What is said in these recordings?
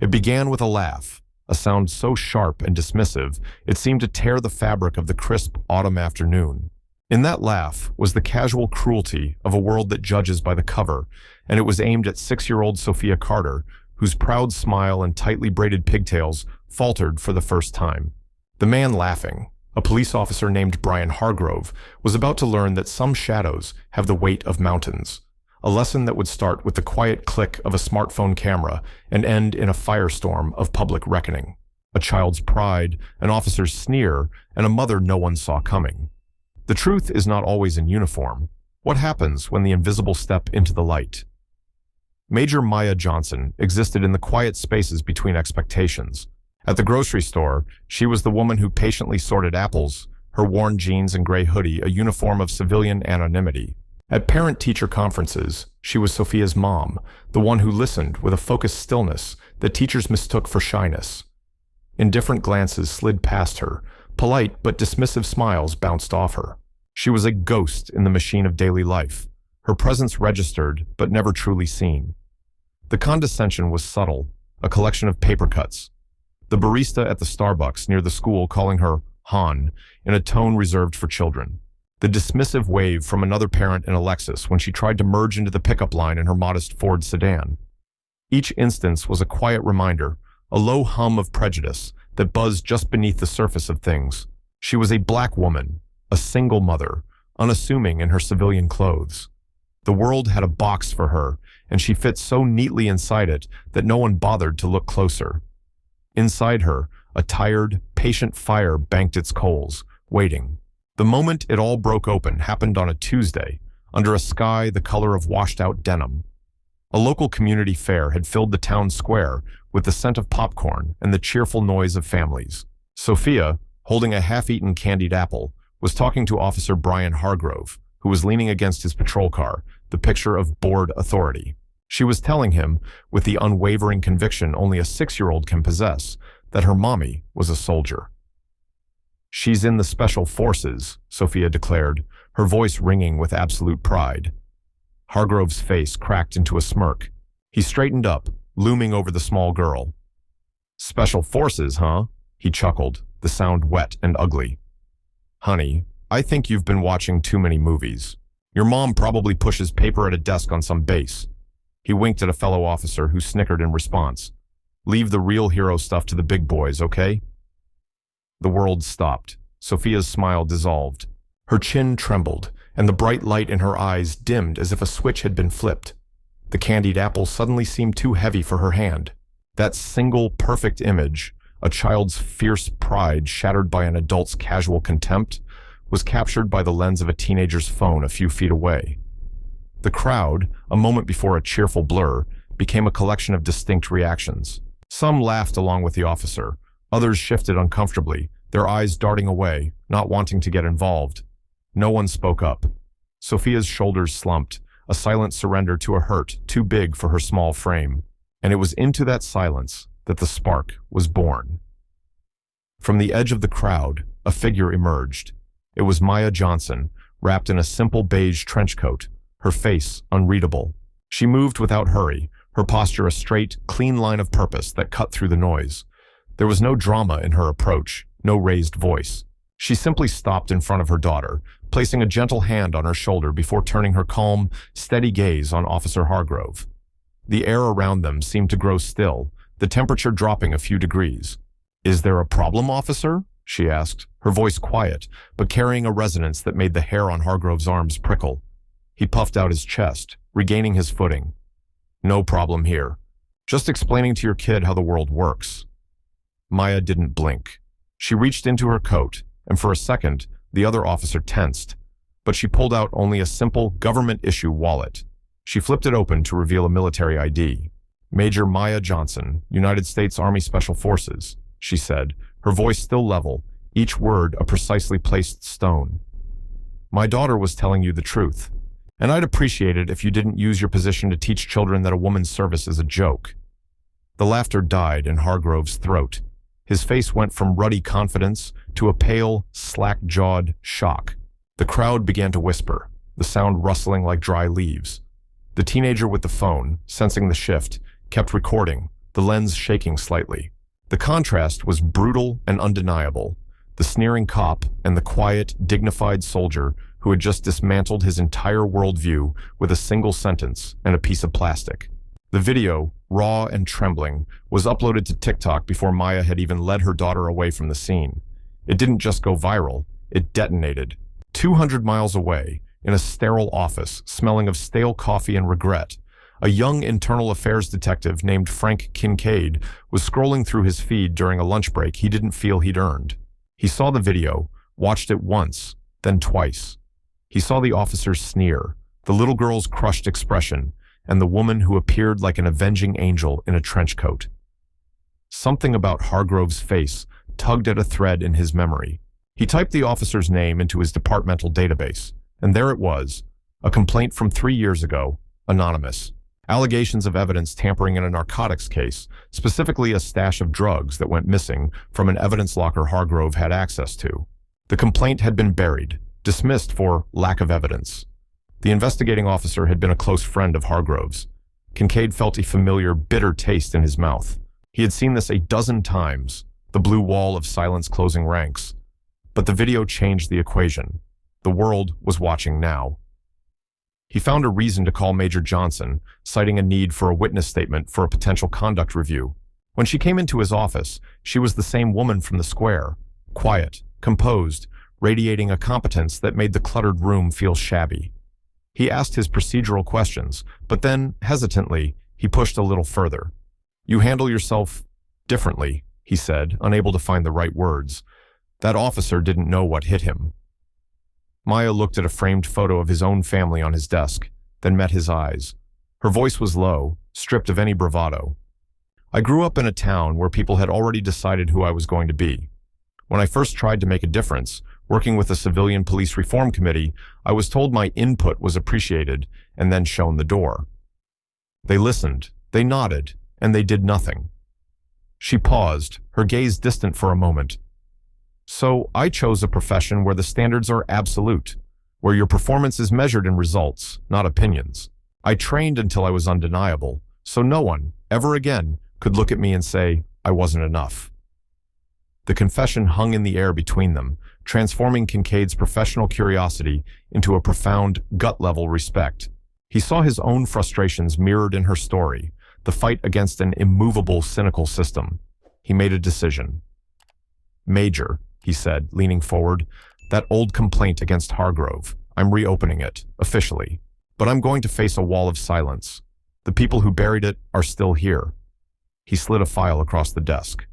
It began with a laugh, a sound so sharp and dismissive it seemed to tear the fabric of the crisp autumn afternoon. In that laugh was the casual cruelty of a world that judges by the cover, and it was aimed at 6-year-old Sophia Carter, whose proud smile and tightly braided pigtails faltered for the first time. The man laughing, a police officer named Brian Hargrove, was about to learn that some shadows have the weight of mountains, a lesson that would start with the quiet click of a smartphone camera and end in a firestorm of public reckoning. A child's pride, an officer's sneer, and a mother no one saw coming. The truth is not always in uniform. What happens when the invisible step into the light? Major Maya Johnson existed in the quiet spaces between expectations. At the grocery store, she was the woman who patiently sorted apples, her worn jeans and gray hoodie a uniform of civilian anonymity. At parent-teacher conferences, she was Sophia's mom, the one who listened with a focused stillness that teachers mistook for shyness. Indifferent glances slid past her, polite but dismissive smiles bounced off her. She was a ghost in the machine of daily life, her presence registered but never truly seen. The condescension was subtle, a collection of paper cuts. The barista at the Starbucks near the school calling her Han in a tone reserved for children. The dismissive wave from another parent in a Lexus when she tried to merge into the pickup line in her modest Ford sedan. Each instance was a quiet reminder, a low hum of prejudice that buzzed just beneath the surface of things. She was a black woman, a single mother, unassuming in her civilian clothes. The world had a box for her, and she fit so neatly inside it that no one bothered to look closer. Inside her, a tired, patient fire banked its coals, waiting. The moment it all broke open happened on a Tuesday, under a sky the color of washed-out denim. A local community fair had filled the town square with the scent of popcorn and the cheerful noise of families. Sophia, holding a half-eaten candied apple, was talking to Officer Brian Hargrove, who was leaning against his patrol car, the picture of bored authority. She was telling him, with the unwavering conviction only a 6-year-old can possess, that her mommy was a soldier. "She's in the Special Forces," Sophia declared, her voice ringing with absolute pride. Hargrove's face cracked into a smirk. He straightened up, looming over the small girl. "Special Forces, huh?" He chuckled, the sound wet and ugly. "Honey, I think you've been watching too many movies. Your mom probably pushes paper at a desk on some base." He winked at a fellow officer who snickered in response. "Leave the real hero stuff to the big boys, okay?" The world stopped. Sophia's smile dissolved. Her chin trembled, and the bright light in her eyes dimmed as if a switch had been flipped. The candied apple suddenly seemed too heavy for her hand. That single perfect image, a child's fierce pride shattered by an adult's casual contempt, was captured by the lens of a teenager's phone a few feet away. The crowd, a moment before a cheerful blur, became a collection of distinct reactions. Some laughed along with the officer. Others shifted uncomfortably, their eyes darting away, not wanting to get involved. No one spoke up. Sophia's shoulders slumped, a silent surrender to a hurt too big for her small frame. And it was into that silence that the spark was born. From the edge of the crowd, a figure emerged. It was Maya Johnson, wrapped in a simple beige trench coat, her face unreadable. She moved without hurry, her posture a straight, clean line of purpose that cut through the noise. There was no drama in her approach, no raised voice. She simply stopped in front of her daughter, placing a gentle hand on her shoulder before turning her calm, steady gaze on Officer Hargrove. The air around them seemed to grow still, the temperature dropping a few degrees. "Is there a problem, officer?" she asked, her voice quiet, but carrying a resonance that made the hair on Hargrove's arms prickle. He puffed out his chest, regaining his footing. "No problem here. Just explaining to your kid how the world works." Maya didn't blink. She reached into her coat, and for a second, the other officer tensed. But she pulled out only a simple government-issue wallet. She flipped it open to reveal a military ID. "Major Maya Johnson, United States Army Special Forces," she said, her voice still level, each word a precisely placed stone. "My daughter was telling you the truth, and I'd appreciate it if you didn't use your position to teach children that a woman's service is a joke." The laughter died in Hargrove's throat. His face went from ruddy confidence to a pale, slack-jawed shock. The crowd began to whisper, the sound rustling like dry leaves. The teenager with the phone, sensing the shift, kept recording, the lens shaking slightly. The contrast was brutal and undeniable. The sneering cop and the quiet, dignified soldier who had just dismantled his entire worldview with a single sentence and a piece of plastic. The video, raw and trembling, was uploaded to TikTok before Maya had even led her daughter away from the scene. It didn't just go viral, it detonated. 200 miles away, in a sterile office, smelling of stale coffee and regret, a young internal affairs detective named Frank Kincaid was scrolling through his feed during a lunch break he didn't feel he'd earned. He saw the video, watched it once, then twice. He saw the officer's sneer, the little girl's crushed expression, and the woman who appeared like an avenging angel in a trench coat. Something about Hargrove's face tugged at a thread in his memory. He typed the officer's name into his departmental database, and there it was, a complaint from 3 years ago, anonymous. Allegations of evidence tampering in a narcotics case, specifically a stash of drugs that went missing from an evidence locker Hargrove had access to. The complaint had been buried, dismissed for lack of evidence. The investigating officer had been a close friend of Hargrove's. Kincaid felt a familiar, bitter taste in his mouth. He had seen this a dozen times, the blue wall of silence closing ranks. But the video changed the equation. The world was watching now. He found a reason to call Major Johnson, citing a need for a witness statement for a potential conduct review. When she came into his office, she was the same woman from the square, quiet, composed, radiating a competence that made the cluttered room feel shabby. He asked his procedural questions, but then, hesitantly, he pushed a little further. "You handle yourself differently," he said, unable to find the right words. That officer didn't know what hit him. Maya looked at a framed photo of his own family on his desk, then met his eyes. Her voice was low, stripped of any bravado. "I grew up in a town where people had already decided who I was going to be. When I first tried to make a difference, working with the Civilian Police Reform Committee, I was told my input was appreciated and then shown the door. They listened, they nodded, and they did nothing." She paused, her gaze distant for a moment. "So I chose a profession where the standards are absolute, where your performance is measured in results, not opinions. I trained until I was undeniable, so no one, ever again, could look at me and say I wasn't enough." The confession hung in the air between them, transforming Kincaid's professional curiosity into a profound, gut-level respect. He saw his own frustrations mirrored in her story, the fight against an immovable, cynical system. He made a decision. "Major," he said, leaning forward, "that old complaint against Hargrove, I'm reopening it, officially. But I'm going to face a wall of silence. The people who buried it are still here." He slid a file across the desk.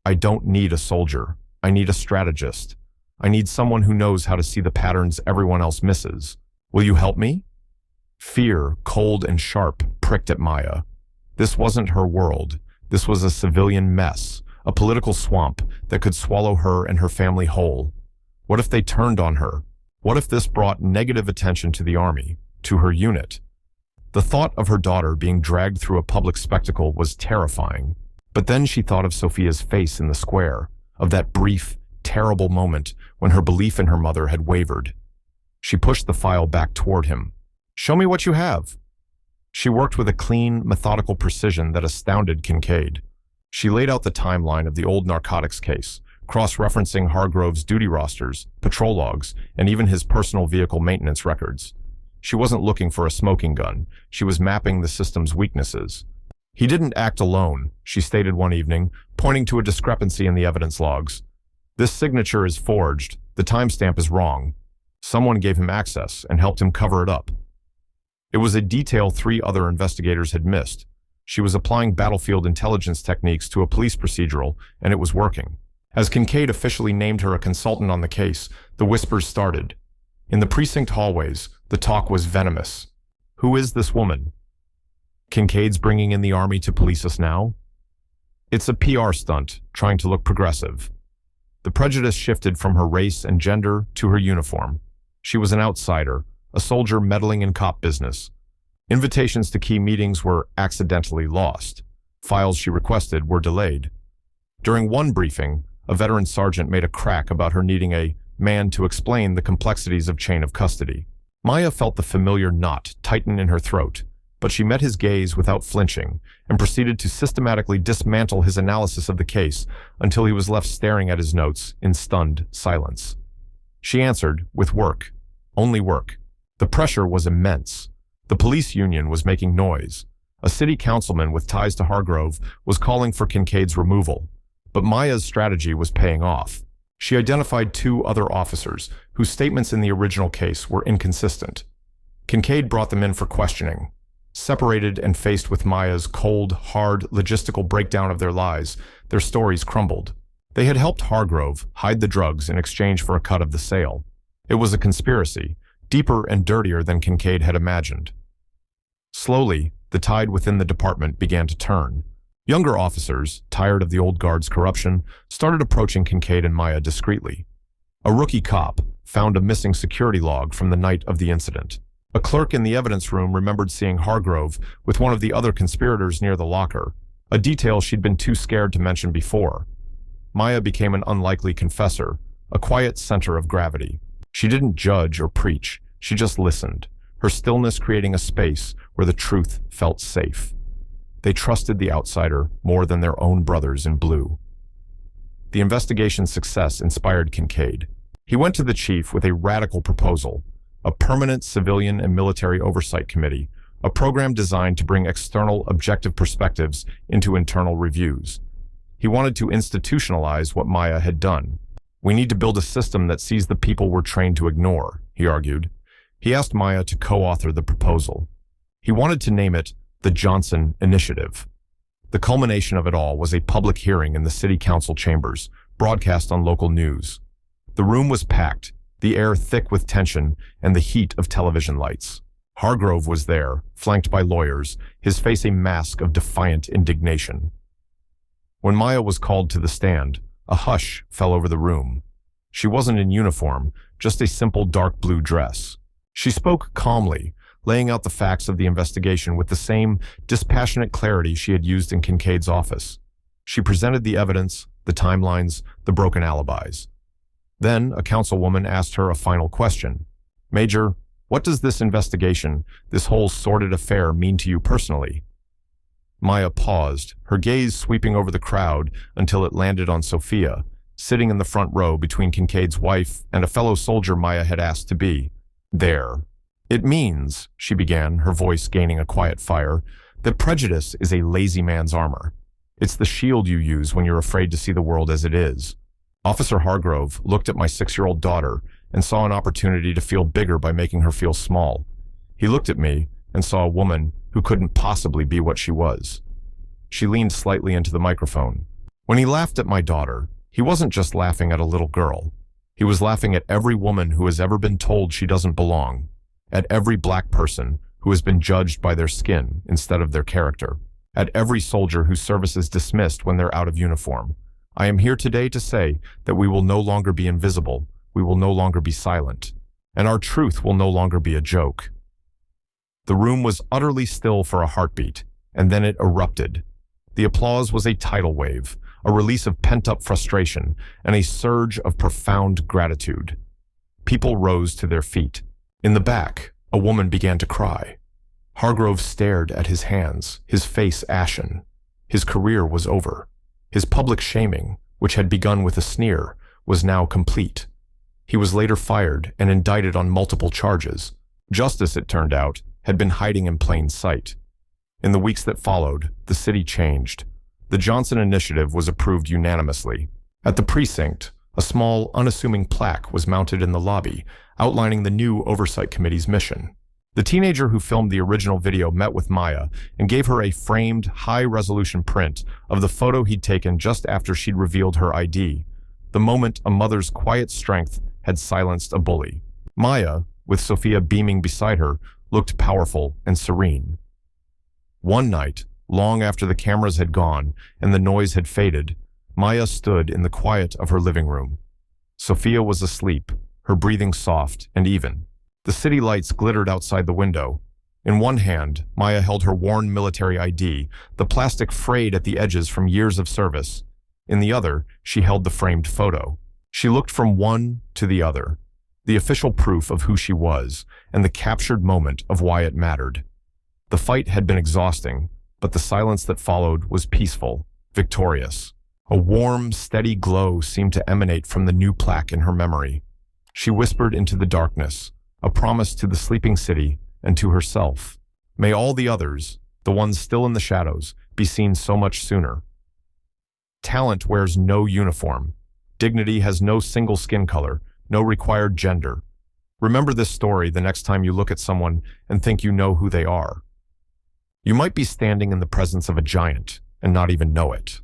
"I don't need a soldier. I need a strategist. I need someone who knows how to see the patterns everyone else misses. Will you help me?" Fear, cold and sharp, pricked at Maya. This wasn't her world. This was a civilian mess, a political swamp that could swallow her and her family whole. What if they turned on her? What if this brought negative attention to the army, to her unit? The thought of her daughter being dragged through a public spectacle was terrifying. But then she thought of Sophia's face in the square, of that brief, terrible moment when her belief in her mother had wavered. She pushed the file back toward him. "Show me what you have." She worked with a clean, methodical precision that astounded Kincaid. She laid out the timeline of the old narcotics case, cross-referencing Hargrove's duty rosters, patrol logs, and even his personal vehicle maintenance records. She wasn't looking for a smoking gun. She was mapping the system's weaknesses. "He didn't act alone," she stated one evening, pointing to a discrepancy in the evidence logs. "This signature is forged. The timestamp is wrong. Someone gave him access and helped him cover it up." It was a detail 3 other investigators had missed. She was applying battlefield intelligence techniques to a police procedural, and it was working. As Kincaid officially named her a consultant on the case, the whispers started. In the precinct hallways, the talk was venomous. "Who is this woman? Kincaid's bringing in the army to police us now? It's a PR stunt, trying to look progressive." The prejudice shifted from her race and gender to her uniform. She was an outsider, a soldier meddling in cop business. Invitations to key meetings were accidentally lost. Files she requested were delayed. During one briefing, a veteran sergeant made a crack about her needing a man to explain the complexities of chain of custody. Maya felt the familiar knot tighten in her throat, but she met his gaze without flinching and proceeded to systematically dismantle his analysis of the case until he was left staring at his notes in stunned silence. She answered with work. Only work. The pressure was immense. The police union was making noise. A city councilman with ties to Hargrove was calling for Kincaid's removal. But Maya's strategy was paying off. She identified 2 other officers whose statements in the original case were inconsistent. Kincaid brought them in for questioning. Separated and faced with Maya's cold, hard, logistical breakdown of their lies, their stories crumbled. They had helped Hargrove hide the drugs in exchange for a cut of the sale. It was a conspiracy, deeper and dirtier than Kincaid had imagined. Slowly, the tide within the department began to turn. Younger officers, tired of the old guard's corruption, started approaching Kincaid and Maya discreetly. A rookie cop found a missing security log from the night of the incident. A clerk in the evidence room remembered seeing Hargrove with one of the other conspirators near the locker, a detail she'd been too scared to mention before. Maya became an unlikely confessor, a quiet center of gravity. She didn't judge or preach, she just listened, her stillness creating a space where the truth felt safe. They trusted the outsider more than their own brothers in blue. The investigation's success inspired Kincaid. He went to the chief with a radical proposal, a permanent civilian and military oversight committee, a program designed to bring external objective perspectives into internal reviews. He wanted to institutionalize what Maya had done. We need to build a system that sees the people we're trained to ignore, he argued. He asked Maya to co-author the proposal. He wanted to name it the Johnson Initiative. The culmination of it all was a public hearing in the city council chambers, broadcast on local news. The room was packed, the air thick with tension and the heat of television lights. Hargrove was there, flanked by lawyers, his face a mask of defiant indignation. When Maya was called to the stand, a hush fell over the room. She wasn't in uniform, just a simple dark blue dress. She spoke calmly, laying out the facts of the investigation with the same dispassionate clarity she had used in Kincaid's office. She presented the evidence, the timelines, the broken alibis. Then, a councilwoman asked her a final question. "Major, what does this investigation, this whole sordid affair, mean to you personally?" Maya paused, her gaze sweeping over the crowd until it landed on Sophia, sitting in the front row between Kincaid's wife and a fellow soldier Maya had asked to be there. "It means," she began, her voice gaining a quiet fire, "that prejudice is a lazy man's armor. It's the shield you use when you're afraid to see the world as it is. Officer Hargrove looked at my 6-year-old daughter and saw an opportunity to feel bigger by making her feel small. He looked at me and saw a woman who couldn't possibly be what she was." She leaned slightly into the microphone. "When he laughed at my daughter, he wasn't just laughing at a little girl. He was laughing at every woman who has ever been told she doesn't belong, at every black person who has been judged by their skin instead of their character, at every soldier whose service is dismissed when they're out of uniform. I am here today to say that we will no longer be invisible, we will no longer be silent, and our truth will no longer be a joke." The room was utterly still for a heartbeat, and then it erupted. The applause was a tidal wave, a release of pent-up frustration, and a surge of profound gratitude. People rose to their feet. In the back, a woman began to cry. Hargrove stared at his hands, his face ashen. His career was over. His public shaming, which had begun with a sneer, was now complete. He was later fired and indicted on multiple charges. Justice, it turned out, had been hiding in plain sight. In the weeks that followed, the city changed. The Johnson Initiative was approved unanimously. At the precinct, a small, unassuming plaque was mounted in the lobby, outlining the new Oversight Committee's mission. The teenager who filmed the original video met with Maya and gave her a framed, high-resolution print of the photo he'd taken just after she'd revealed her ID, the moment a mother's quiet strength had silenced a bully. Maya, with Sophia beaming beside her, looked powerful and serene. One night, long after the cameras had gone and the noise had faded, Maya stood in the quiet of her living room. Sophia was asleep, her breathing soft and even. The city lights glittered outside the window. In one hand, Maya held her worn military ID, the plastic frayed at the edges from years of service. In the other, she held the framed photo. She looked from one to the other, the official proof of who she was and the captured moment of why it mattered. The fight had been exhausting, but the silence that followed was peaceful, victorious. A warm, steady glow seemed to emanate from the new plaque in her memory. She whispered into the darkness, a promise to the sleeping city and to herself. May all the others, the ones still in the shadows, be seen so much sooner. Talent wears no uniform. Dignity has no single skin color, no required gender. Remember this story the next time you look at someone and think you know who they are. You might be standing in the presence of a giant and not even know it.